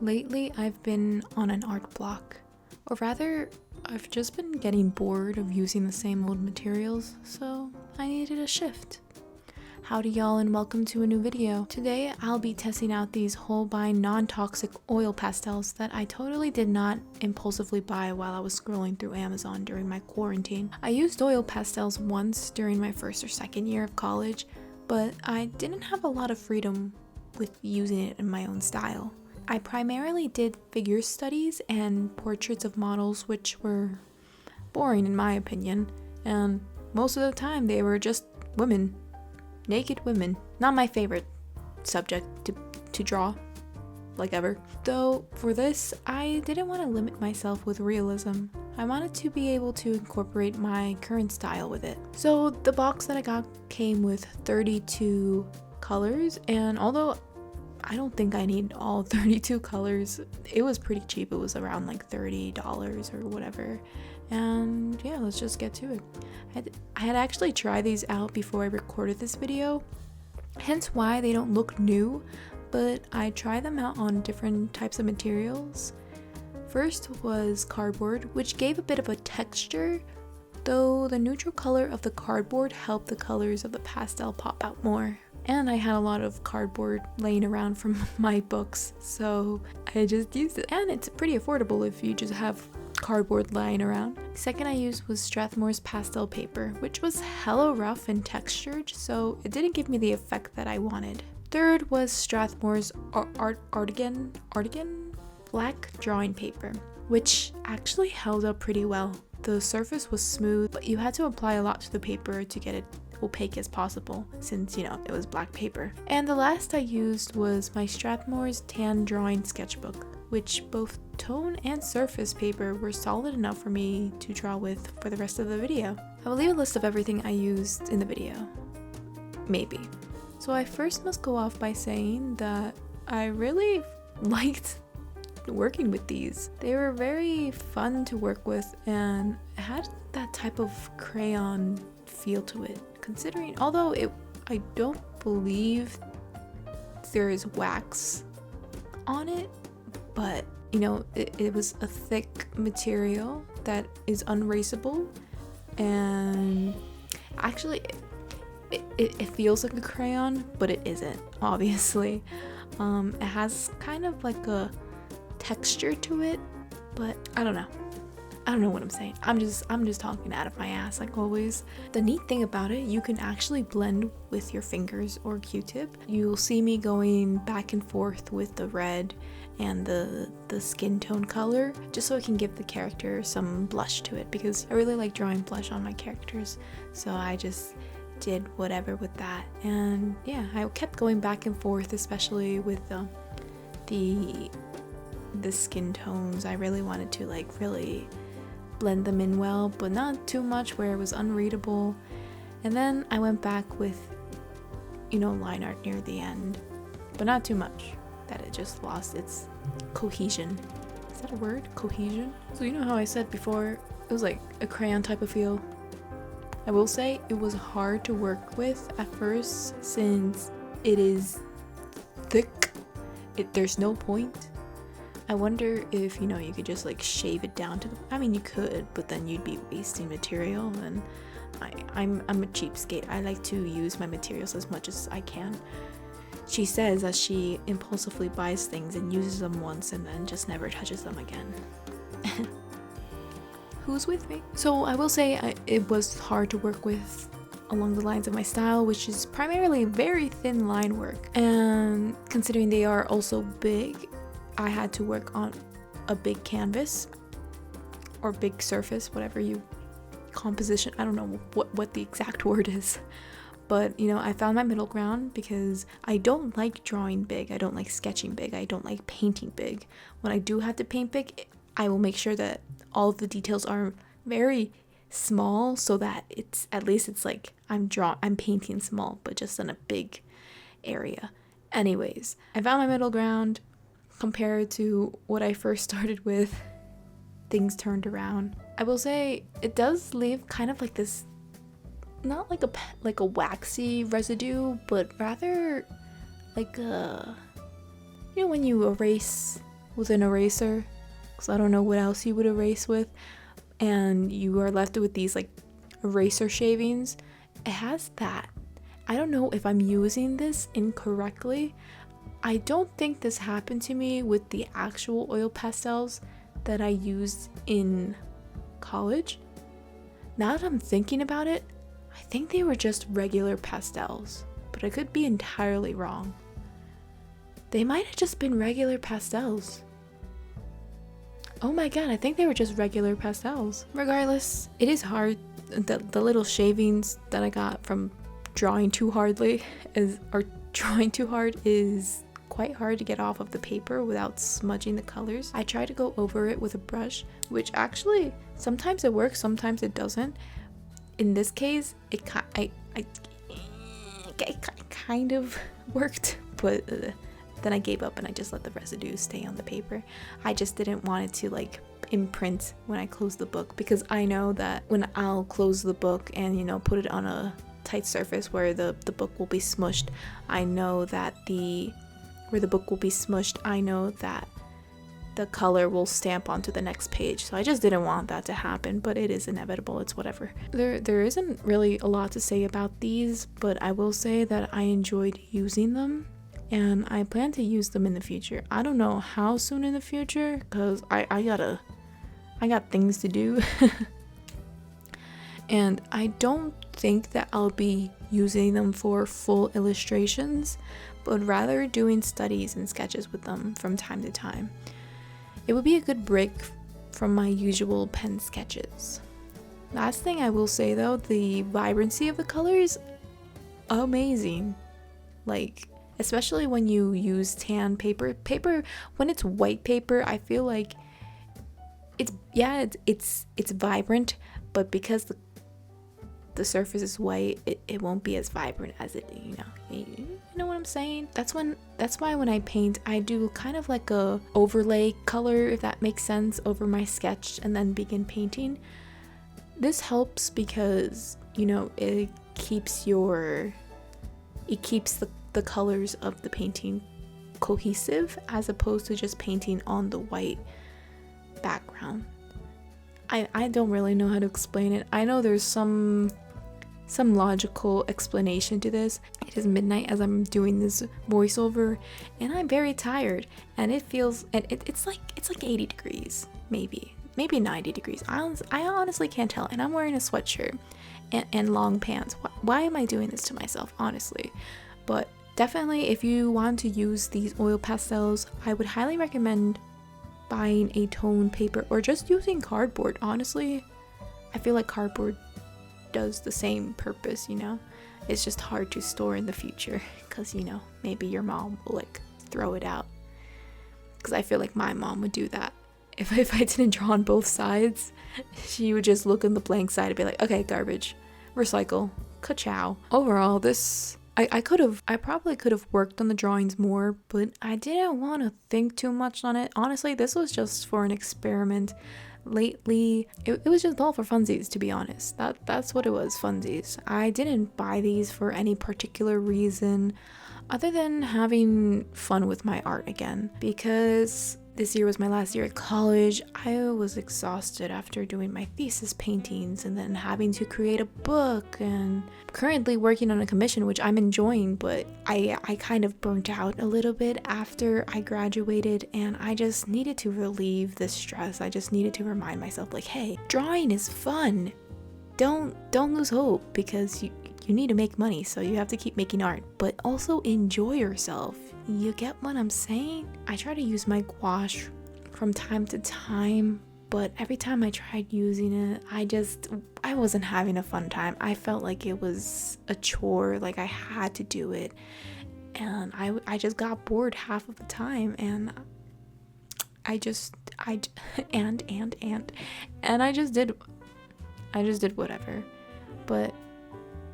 Lately, I've been on an art block. Or rather, I've just been getting bored of using the same old materials, so I needed a shift. Howdy y'all and welcome to a new video. Today, I'll be testing out these holbein non-toxic oil pastels that I totally did not impulsively buy while I was scrolling through Amazon during my quarantine. I used oil pastels once during my first or second year of college, but I didn't have a lot of freedom with using it in my own style. I primarily did figure studies and portraits of models, which were boring in my opinion, and most of the time they were just women. Naked women. Not my favorite subject to draw, like ever. Though for this, I didn't want to limit myself with realism. I wanted to be able to incorporate my current style with it. So the box that I got came with 32 colors, and although I don't think I need all 32 colors, it was pretty cheap. It was around like $30 or whatever. And yeah, let's just get to it. I had actually tried these out before I recorded this video, hence why they don't look new, but I tried them out on different types of materials. First was cardboard, which gave a bit of a texture, though the neutral color of the cardboard helped the colors of the pastel pop out more. And I had a lot of cardboard laying around from my books, so I just used it. And it's pretty affordable if you just have cardboard lying around. Second I used was Strathmore's pastel paper, which was hella rough and textured, so it didn't give me the effect that I wanted. Third was Strathmore's Artigan black drawing paper, which actually held up pretty well. The surface was smooth, but you had to apply a lot to the paper to get it opaque as possible, since it was black paper. And the last I used was my Strathmore's tan drawing sketchbook, which both tone and surface paper were solid enough for me to draw with for the rest of the video. I will leave a list of everything I used in the video. Maybe. So I first must go off by saying that I really liked working with these. They were very fun to work with and had that type of crayon feel to it. Considering, although I don't believe there is wax on it, but it was a thick material that is unraceable, and actually it feels like a crayon, but it isn't, obviously. It has kind of like a texture to it, but I don't know what I'm saying. I'm just talking out of my ass like always. The neat thing about it, you can actually blend with your fingers or Q-tip. You'll see me going back and forth with the red and the skin tone color, just so I can give the character some blush to it, because I really like drawing blush on my characters, so I just did whatever with that. And yeah, I kept going back and forth, especially with the skin tones. I really wanted to really blend them in well, but not too much where it was unreadable. And then I went back with line art near the end, but not too much that it just lost its cohesion. Is that a word? Cohesion? So how I said before, it was like a crayon type of feel. I will say it was hard to work with at first, since it is thick. There's no point. I wonder if you could just shave it down to you could, but then you'd be wasting material, and I'm a cheapskate. I like to use my materials as much as I can. She says that she impulsively buys things and uses them once and then just never touches them again. Who's with me? So I will say it was hard to work with along the lines of my style, which is primarily very thin line work, and considering they are also big, I had to work on a big canvas or big surface, whatever composition, I don't know what the exact word is, but I found my middle ground, because I don't like drawing big, I don't like sketching big, I don't like painting big. When I do have to paint big, I will make sure that all of the details are very small, so that it's like I'm painting small, but just in a big area. Anyways, I found my middle ground. Compared to what I first started with, things turned around. I will say it does leave kind of like this, not like a waxy residue, but rather like a, when you erase with an eraser, because I don't know what else you would erase with, and you are left with these like eraser shavings. It has that. I don't know if I'm using this incorrectly. I don't think this happened to me with the actual oil pastels that I used in college. Now that I'm thinking about it, I think they were just regular pastels, but I could be entirely wrong. They might have just been regular pastels. Oh my god, I think they were just regular pastels. Regardless, it is hard. The little shavings that I got from drawing too hard is quite hard to get off of the paper without smudging the colors. I try to go over it with a brush, which actually sometimes it works, sometimes it doesn't. In this case, it kind of worked, but then I gave up and I just let the residue stay on the paper. I just didn't want it to like imprint when I close the book, because I know that when I'll close the book and, you know, put it on a tight surface where the book will be smushed, I know that where the book will be smushed, I know that the color will stamp onto the next page. So I just didn't want that to happen, but it is inevitable. It's whatever. There isn't really a lot to say about these, but I will say that I enjoyed using them and I plan to use them in the future. I don't know how soon in the future, because I got things to do. And I don't think that I'll be using them for full illustrations, but rather doing studies and sketches with them from time to time. It would be a good break from my usual pen sketches. Last thing I will say though, the vibrancy of the colors, amazing. Like, especially when you use tan paper. When it's white paper, I feel like it's vibrant, but because the surface is white, it won't be as vibrant as it, you know what I'm saying? That's why when I paint, I do kind of like a overlay color, if that makes sense, over my sketch and then begin painting. This helps because, you know, it keeps the colors of the painting cohesive, as opposed to just painting on the white background. I don't really know how to explain it. I know there's some logical explanation to this. It is midnight as I'm doing this voiceover and I'm very tired, and it's like 80 degrees, maybe 90 degrees. I honestly can't tell, and I'm wearing a sweatshirt and long pants. Why am I doing this to myself, honestly? But definitely, if you want to use these oil pastels, I would highly recommend buying a toned paper or just using cardboard. Honestly, I feel like cardboard does the same purpose, you know? It's just hard to store in the future because, you know, maybe your mom will like throw it out, because I feel like my mom would do that. If I didn't draw on both sides, she would just look on the blank side and be like, okay, garbage, recycle, ka-chow. Overall, I probably could have worked on the drawings more, but I didn't want to think too much on it. Honestly, this was just for an experiment. Lately, it was just all for funsies, to be honest. That's what it was, funsies. I didn't buy these for any particular reason other than having fun with my art again, because this year was my last year at college. I was exhausted after doing my thesis paintings and then having to create a book, and currently working on a commission, which I'm enjoying, but I kind of burnt out a little bit after I graduated, and I just needed to relieve the stress. I just needed to remind myself, like, hey, drawing is fun. Don't lose hope, because you need to make money, so you have to keep making art, but also enjoy yourself. You get what I'm saying? I try to use my gouache from time to time, but every time I tried using it, I wasn't having a fun time. I felt like it was a chore, like I had to do it, and I just got bored half of the time, and I just did whatever. But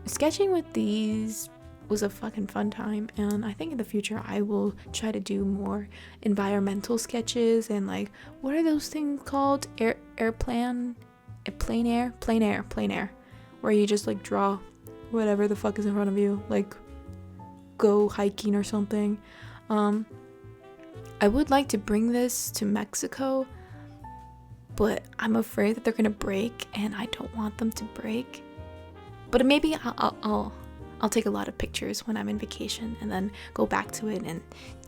sketching with these was a fucking fun time, and I think in the future I will try to do more environmental sketches, and like, what are those things called? Plein air, where you just like draw whatever the fuck is in front of you, like go hiking or something. I would like to bring this to Mexico, but I'm afraid that they're gonna break, and I don't want them to break. But maybe I'll take a lot of pictures when I'm in vacation and then go back to it and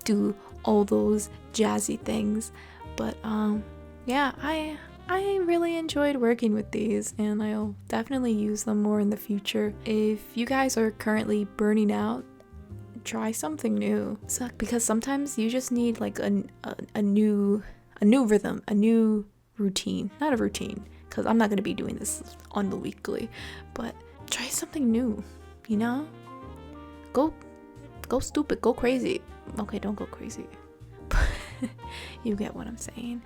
do all those jazzy things. But yeah, I really enjoyed working with these, and I'll definitely use them more in the future. If you guys are currently burning out, try something new. So, because sometimes you just need like a new rhythm, a new routine. Not a routine, because I'm not going to be doing this on the weekly, but try something new, you know? Go stupid, go crazy. Okay, don't go crazy. You get what I'm saying.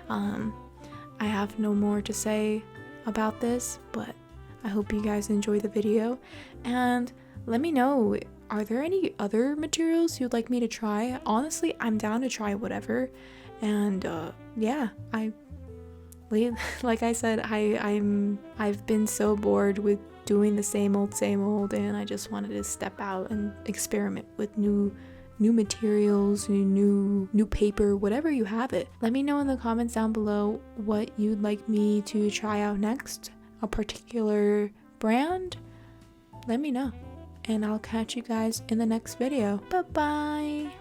I have no more to say about this, but I hope you guys enjoy the video, and let me know, are there any other materials you'd like me to try? Honestly, I'm down to try whatever. And yeah, like I said, I've been so bored with doing the same old, and I just wanted to step out and experiment with new materials, new paper, whatever you have it. Let me know in the comments down below what you'd like me to try out next, a particular brand. Let me know, and I'll catch you guys in the next video. Bye bye.